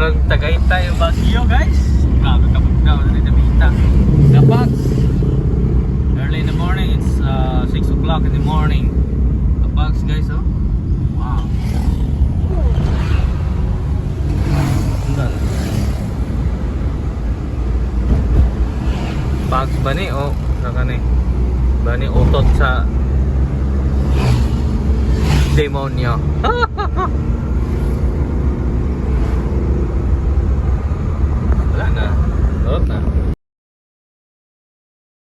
Murag Tagaytay yung Baguio guys. Grabe kapag daw na nabita. The bugs. Early in the morning, it's 6 o'clock in the morning. The bugs guys, oh. Wow. Bugs ba ni? Oh, saka ni. Ba ni utot sa demonyo.